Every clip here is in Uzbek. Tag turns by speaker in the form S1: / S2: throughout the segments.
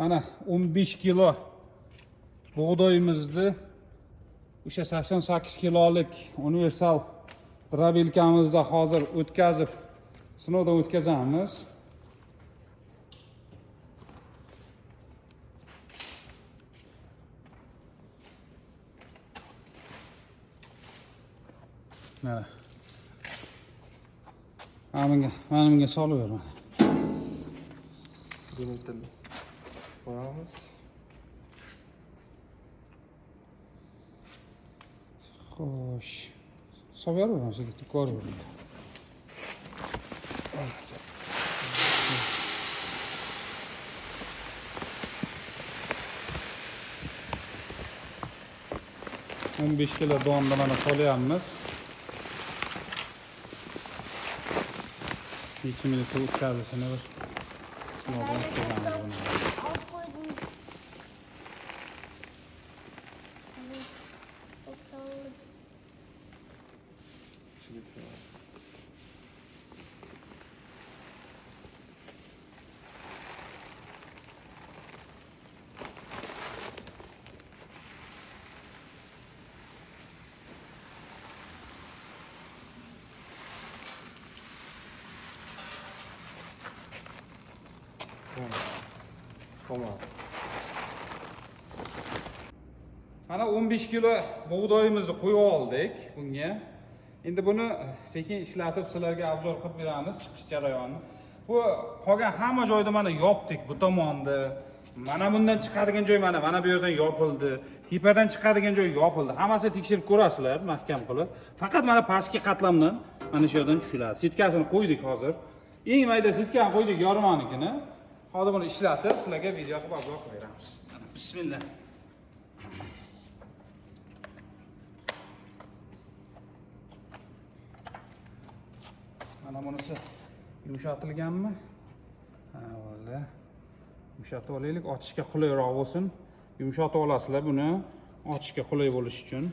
S1: Ana 15 kilo bug'doyimizni o'sha 88 kilolik universal drabelkamizda hozir o'tkazib, sinovdan o'tkazamiz. Mana. Mana bunga solaverman.
S2: Demetr qo'yamiz.
S1: Xo'sh. So'raverman, shekilli ko'raverman. On 15 kilo donni mana solyapmiz. Necha minut o'tkazishini bir sinovdan o'tkazamiz buni.
S2: Tamam.
S1: Mana 15 kilo bug'doyimizni qo'yib oldik bunga. Endi buni sekin ishlatib sizlarga obzor qilib beramiz chiqish jarayonini. Bu qolgan hamma joyda mana yopdik bu tomonni. Mana bundan chiqadigan joy mana bu yerdan yopildi. Tepadan chiqadigan joy yopildi. Hammasini tekshirib ko'rasizlar, mahkam qilib. Faqat mana pastki qatlamdan mana shu yerdan tushiladi. Sitkasini qo'ydik hozir. Eng mayda sitkani qo'ydik yormanikini. Hozir buni ishlatib sizlarga video qilib obzor qilib beramiz. Bismillah. Mana bunisi yumshatilganmi? Ha, valla. Yumshatib olaylik, ochishga qulayroq bo'lsin. Yumshatib olasizlar buni, ochishga qulay bo'lish uchun.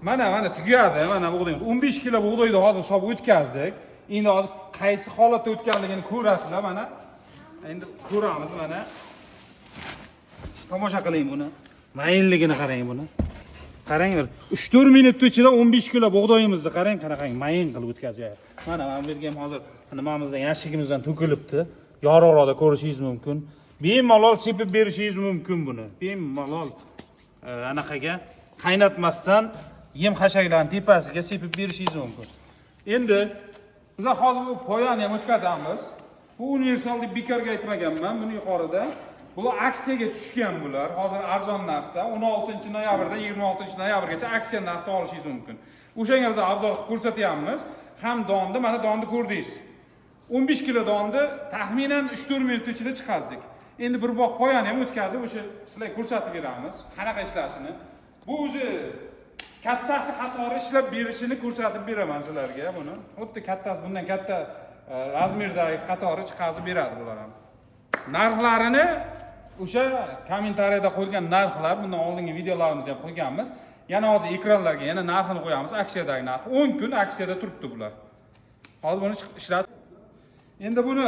S1: Mana tugadi, mana bug'doyimiz. 15 kilo bug'doyni hozir hisob o'tkazdik. Endi hozir qaysi holatda o'tganligini ko'rasizlar mana. Endi ko'ramiz mana. Tomosha qiling buni. Mayinligini qarang buni. Qarang, 3-4 minut ichida 15 kilo bug'doyimizni qarang, qanaqangi mayin qilib o'tkazyapti. Mana bu yerga ham hozir nimamizdan, yashigimizdan to'kilibdi. Yorug'roqda ko'rishingiz mumkin. Bemalol sepib berishingiz mumkin buni. Bemalol anaqaga qaynatmasdan yem xashaklarning tepasiga sepib berishingiz mumkin. Endi biz hozir bu poyani ham o'tkazamiz. Bu universal deb bekorga aytmaganman, buni yuqorida. Bular aksiyaga tushgan bular. Hozir arzon narxda 16-noyabrdan 26-noyabrgacha aksiya narxda olishingiz mumkin. O'shanga biz obzor qilib ko'rsatyapmiz. Ham donni, mana donni ko'rdingiz. 15 kilo donni taxminan 3-4 minut ichida chiqazdik. Endi bir boq poyani ham o'tkazib, o'sha sizlarga ko'rsatib beramiz, qanaqa ishlashini. Bu o'zi kattasi qatori ishlab berishini ko'rsatib beraman sizlarga buni. Xuddi kattasi bundan katta razmerdagi qatori chiqazib beradi bular ham. Narxlarini o'sha kommentariyada qo'yilgan narxlar, bundan oldingi videolarimizda ham qo'yganmiz. Yana hozir ekranlarga yana narxini qo'yamiz, aksiyadagi narxi. 10 kun aksiyada turibdi bular. Hozir buni ishlatib. Endi buni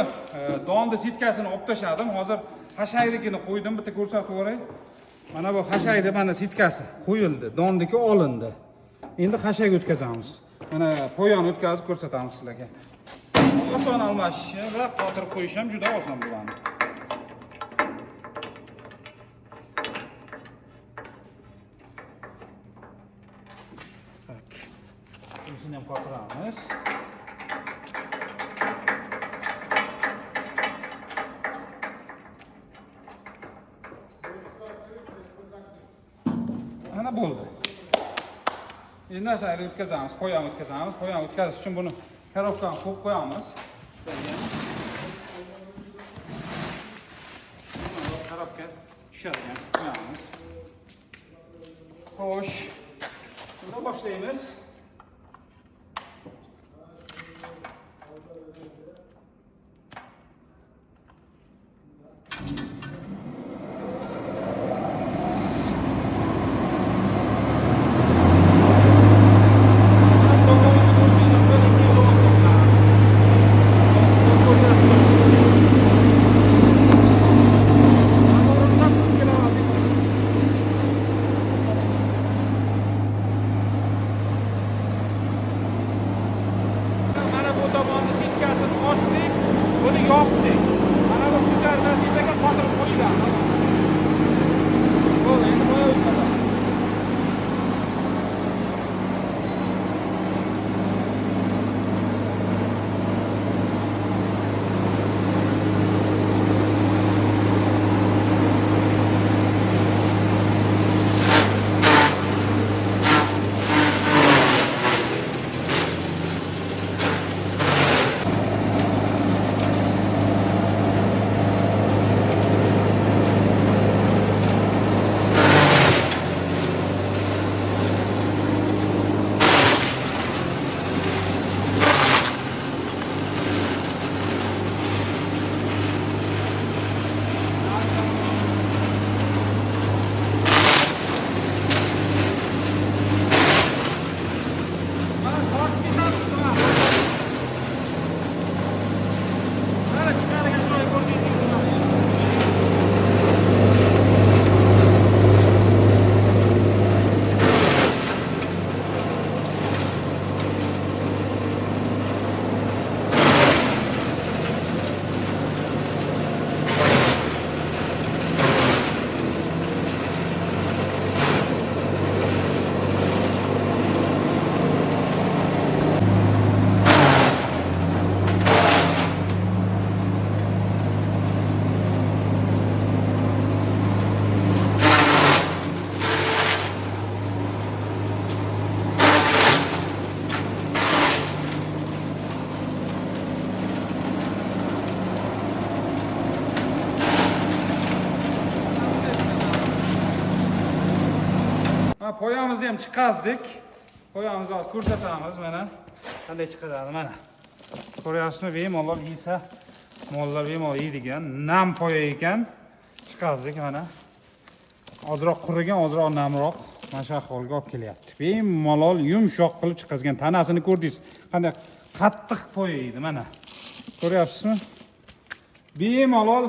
S1: donni sitkasini olib tashladim. Hozir hashayligini qo'ydim, bitta ko'rsatib o'ray. Mana bu hashayda mana sitkasi qo'yildi, donniki olindi. Endi hashayga o'tkazamiz. Mana poyani o'tkazib ko'rsatamiz sizlarga. Oson almashishi va qotirib qo'yish ham juda oson bo'ladi. O'zini ham qotiramiz. Mana bo'ldi. Endi hashayni o'tkazamiz, poyani o'tkazamiz. Poyani o'tkazish uchun buni korobkani qo'yib qo'yamiz. Korobka tushadigan qo'yamiz. Xo'sh. Bunda boshlaymiz. Poyamizni ham chiqazdik. Poyamizni hozir ko'rsatamiz mana. Qanday chiqadi mana. Ko'ryapsizmi, bemalol yesa, mollar bemalol yeydigan nam poya ekan. Chiqazdik mana. Ozroq qurigan, ozroq namroq. mana shu ahvolga olib kelyapti. Bemalol yumshoq qilib chiqazgan. Tanasini ko'rdingiz, qanday qattiq qo'ydi mana. Ko'ryapsizmi? Bemalol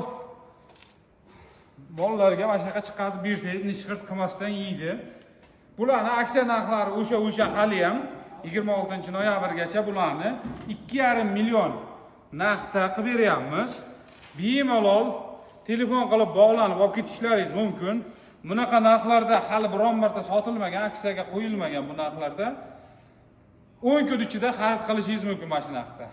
S1: bolalarga mana shunaqa chiqazib bersangiz, nishqirt qilmasdan yeydi. Bularning aksiya narxlari o'sha hali ham 26-noyabrgacha bularni 2,5 million narxda qilib beryapmiz. Bemalol telefon qilib bog'lanib olib ketishlaringiz mumkin. Bunaqa narxlarda hali biron marta sotilmagan, aksiyaga qo'yilmagan bu narxlarda 10 kun ichida xarid qilishingiz mumkin mana shu narxda.